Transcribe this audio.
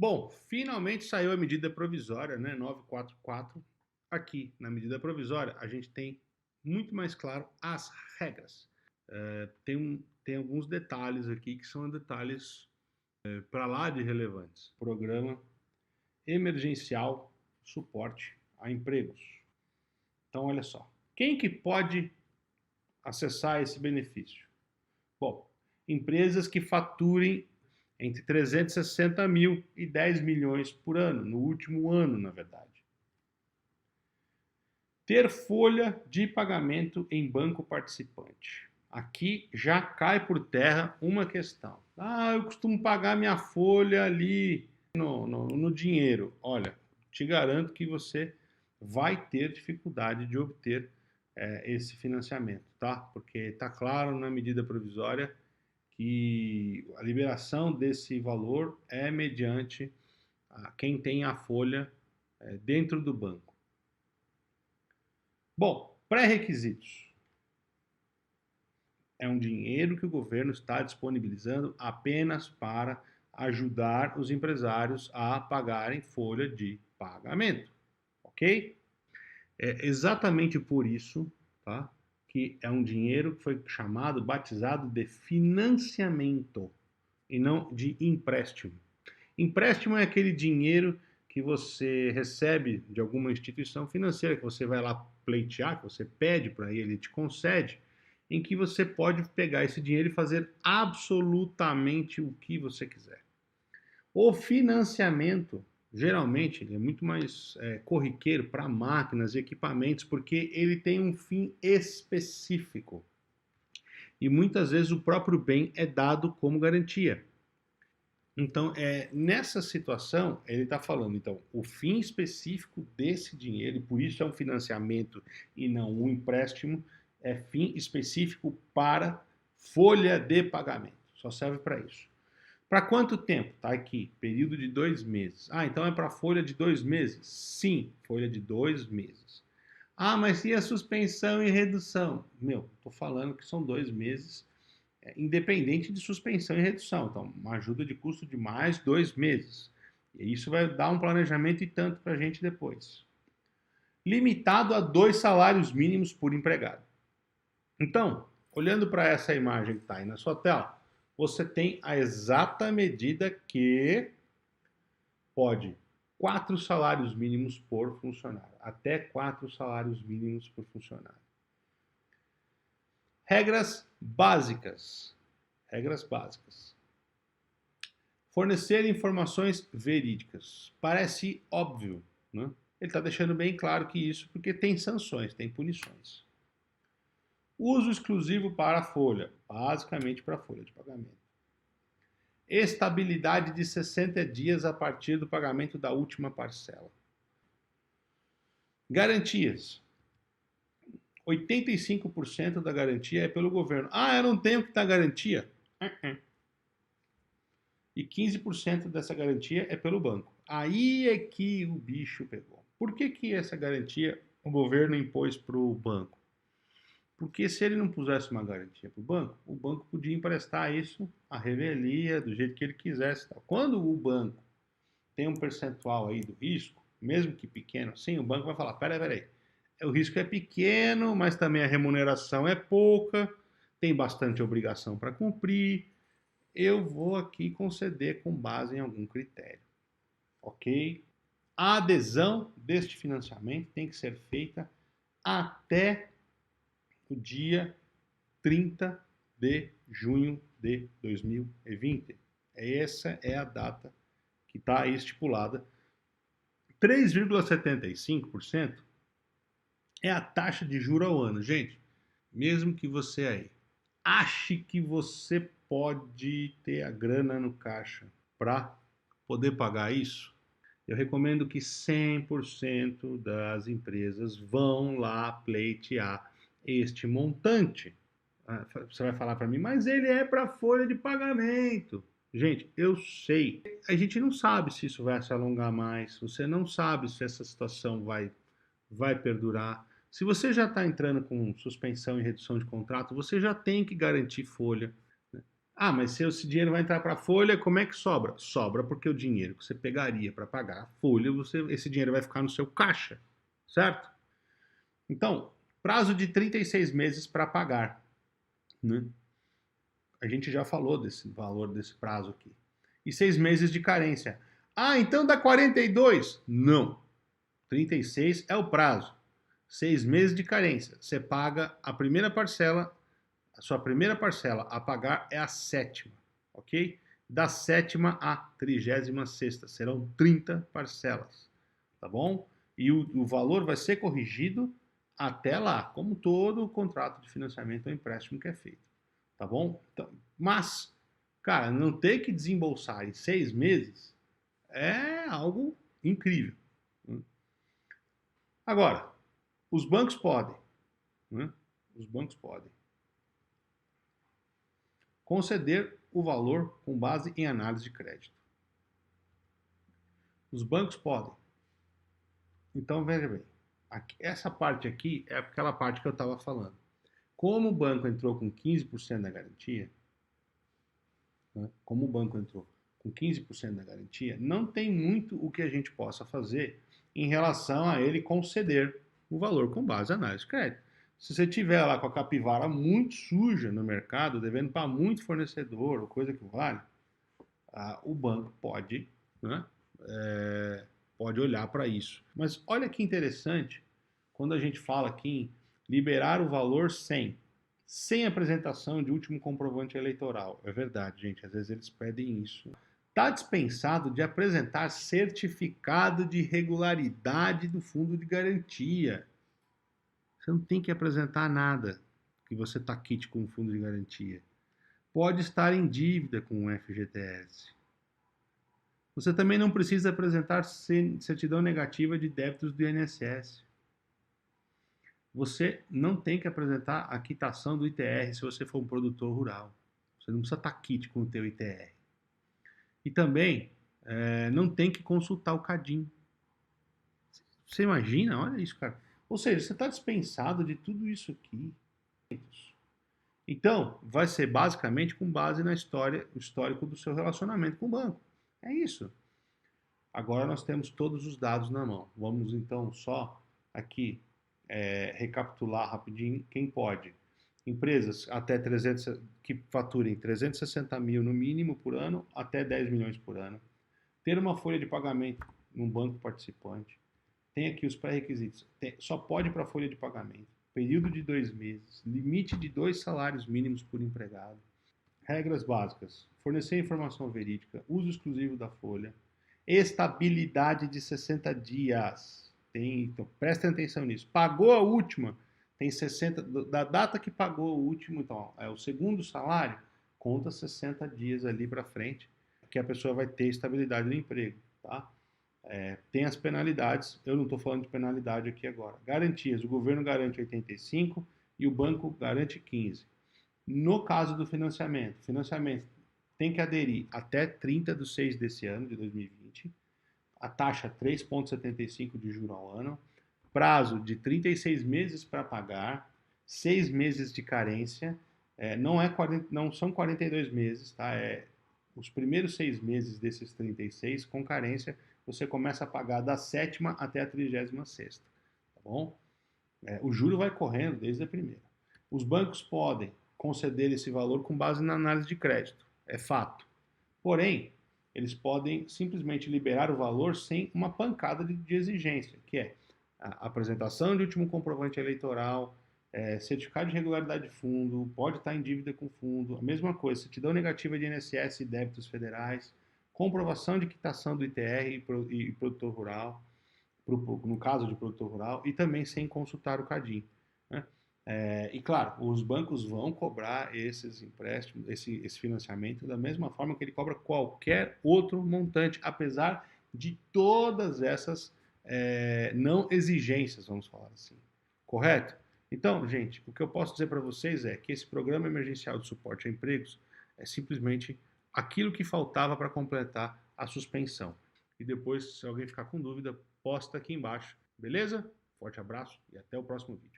Bom, finalmente saiu a medida provisória, né, 944. Aqui, na medida provisória, a gente tem muito mais claro as regras. Tem alguns detalhes aqui que são detalhes para lá de relevantes. Programa emergencial suporte a empregos. Então, olha só. Quem que pode acessar esse benefício? Bom, empresas que faturem entre 360 mil e 10 milhões por ano, no último ano, na verdade. Ter folha de pagamento em banco participante. Aqui já cai por terra uma questão. Ah, eu costumo pagar minha folha ali no dinheiro. Olha, te garanto que você vai ter dificuldade de obter esse financiamento, tá? Porque está claro na medida provisória que a liberação desse valor é mediante quem tem a folha dentro do banco. Bom, pré-requisitos. É um dinheiro que o governo está disponibilizando apenas para ajudar os empresários a pagarem folha de pagamento, ok? É exatamente por isso, tá, que é um dinheiro que foi chamado, batizado de financiamento e não de empréstimo. Empréstimo é aquele dinheiro que você recebe de alguma instituição financeira, que você vai lá pleitear, que você pede para ele te concede, em que você pode pegar esse dinheiro e fazer absolutamente o que você quiser. O financiamento, geralmente, ele é muito mais corriqueiro para máquinas e equipamentos, porque ele tem um fim específico. E muitas vezes o próprio bem é dado como garantia. Então, nessa situação, ele está falando, então, o fim específico desse dinheiro, e por isso é um financiamento e não um empréstimo, é fim específico para folha de pagamento. Só serve para isso. Para quanto tempo? Tá aqui, período de 2 meses. Ah, então é para folha de 2 meses? Sim, folha de 2 meses. Ah, mas e a suspensão e redução? Meu, estou falando que são 2 meses independente de suspensão e redução. Então, uma ajuda de custo de mais 2 meses. E isso vai dar um planejamento e tanto para a gente depois. Limitado a 2 salários mínimos por empregado. Então, olhando para essa imagem que está aí na sua tela, você tem a exata medida que pode 4 salários mínimos por funcionário. Até 4 salários mínimos por funcionário. Regras básicas. Regras básicas. Fornecer informações verídicas. Parece óbvio, né? Ele está deixando bem claro que isso porque tem sanções, tem punições. Uso exclusivo para a folha, basicamente para a folha de pagamento. Estabilidade de 60 dias a partir do pagamento da última parcela. Garantias. 85% da garantia é pelo governo. Ah, eu não tenho que dar garantia? E 15% dessa garantia é pelo banco. Aí é que o bicho pegou. Por que essa garantia o governo impôs para o banco? Porque se ele não pusesse uma garantia para o banco podia emprestar isso à revelia, do jeito que ele quisesse. Quando o banco tem um percentual aí do risco, mesmo que pequeno assim, o banco vai falar, peraí, o risco é pequeno, mas também a remuneração é pouca, tem bastante obrigação para cumprir, eu vou aqui conceder com base em algum critério, ok? A adesão deste financiamento tem que ser feita até o dia 30 de junho de 2020. Essa é a data que está aí estipulada. 3,75% é a taxa de juro ao ano. Gente, mesmo que você aí ache que você pode ter a grana no caixa para poder pagar isso, eu recomendo que 100% das empresas vão lá pleitear este montante. Você vai falar para mim, mas ele é para folha de pagamento. Gente, eu sei. A gente não sabe se isso vai se alongar mais. Você não sabe se essa situação vai perdurar. Se você já está entrando com suspensão e redução de contrato, você já tem que garantir folha. Ah, mas se esse dinheiro vai entrar para a folha, como é que sobra? Sobra porque o dinheiro que você pegaria para pagar a folha, esse dinheiro vai ficar no seu caixa, certo? Então, prazo de 36 meses para pagar, né? A gente já falou desse valor desse prazo aqui. E 6 meses de carência. Ah, então dá 42? Não. 36 é o prazo. 6 meses de carência. Você paga a primeira parcela, a sua primeira parcela a pagar é a sétima, ok? Da sétima à 36ª serão 30 parcelas, tá bom? E o valor vai ser corrigido até lá, como todo contrato de financiamento ou empréstimo que é feito, tá bom? Então, mas, cara, não ter que desembolsar em 6 meses é algo incrível. Agora, os bancos podem, né? Os bancos podem conceder o valor com base em análise de crédito. Os bancos podem. Então, veja bem, essa parte aqui é aquela parte que eu estava falando. Como o banco entrou com 15% da garantia, né? Como o banco entrou com 15% da garantia, não tem muito o que a gente possa fazer em relação a ele conceder o valor com base em análise de crédito. Se você tiver lá com a capivara muito suja no mercado, devendo para muito fornecedor ou coisa que vale, o banco pode, né, pode olhar para isso. Mas olha que interessante, quando a gente fala aqui em liberar o valor sem apresentação de último comprovante eleitoral. É verdade, gente, às vezes eles pedem isso. Está dispensado de apresentar certificado de regularidade do fundo de garantia. Você não tem que apresentar nada que você está quite com o fundo de garantia. Pode estar em dívida com o FGTS. Você também não precisa apresentar certidão negativa de débitos do INSS. Você não tem que apresentar a quitação do ITR se você for um produtor rural. Você não precisa estar quite com o teu ITR. E também não tem que consultar o CADIM. Você imagina? Olha isso, cara. Ou seja, você está dispensado de tudo isso aqui. Então, vai ser basicamente com base na história, o histórico do seu relacionamento com o banco. É isso. Agora nós temos todos os dados na mão. Vamos então só aqui recapitular rapidinho quem pode. Empresas até 300, que faturem 360 mil no mínimo por ano, até 10 milhões por ano. Ter uma folha de pagamento num banco participante. Tem aqui os pré-requisitos. Só pode para folha de pagamento. Período de 2 meses. Limite de 2 salários mínimos por empregado. Regras básicas. Fornecer informação verídica. Uso exclusivo da folha. Estabilidade de 60 dias. Então, prestem atenção nisso. Pagou a última, tem 60, da data que pagou o último, então, é o segundo salário, conta 60 dias ali para frente, que a pessoa vai ter estabilidade no emprego, tá? Tem as penalidades, eu não estou falando de penalidade aqui agora. Garantias, o governo garante 85 e o banco garante 15. No caso do financiamento tem que aderir até 30 de 6 desse ano, de 2020, a taxa 3,75 de juro ao ano, prazo de 36 meses para pagar, 6 meses de carência, não são 42 meses, tá? Os primeiros 6 meses desses 36 com carência, você começa a pagar da sétima até a 36ª, tá bom? O juro vai correndo desde a primeira. Os bancos podem conceder esse valor com base na análise de crédito, é fato. Porém, eles podem simplesmente liberar o valor sem uma pancada de exigência, que é a apresentação de último comprovante eleitoral, certificado de regularidade de fundo, pode estar em dívida com o fundo, a mesma coisa, certidão negativa de INSS e débitos federais, comprovação de quitação do ITR e produtor rural, no caso de produtor rural, e também sem consultar o CADIM, né? E claro, os bancos vão cobrar esses empréstimos, esse financiamento da mesma forma que ele cobra qualquer outro montante, apesar de todas essas não exigências, vamos falar assim. Correto? Então, gente, o que eu posso dizer para vocês é que esse programa emergencial de suporte a empregos é simplesmente aquilo que faltava para completar a suspensão. E depois, se alguém ficar com dúvida, posta aqui embaixo. Beleza? Forte abraço e até o próximo vídeo.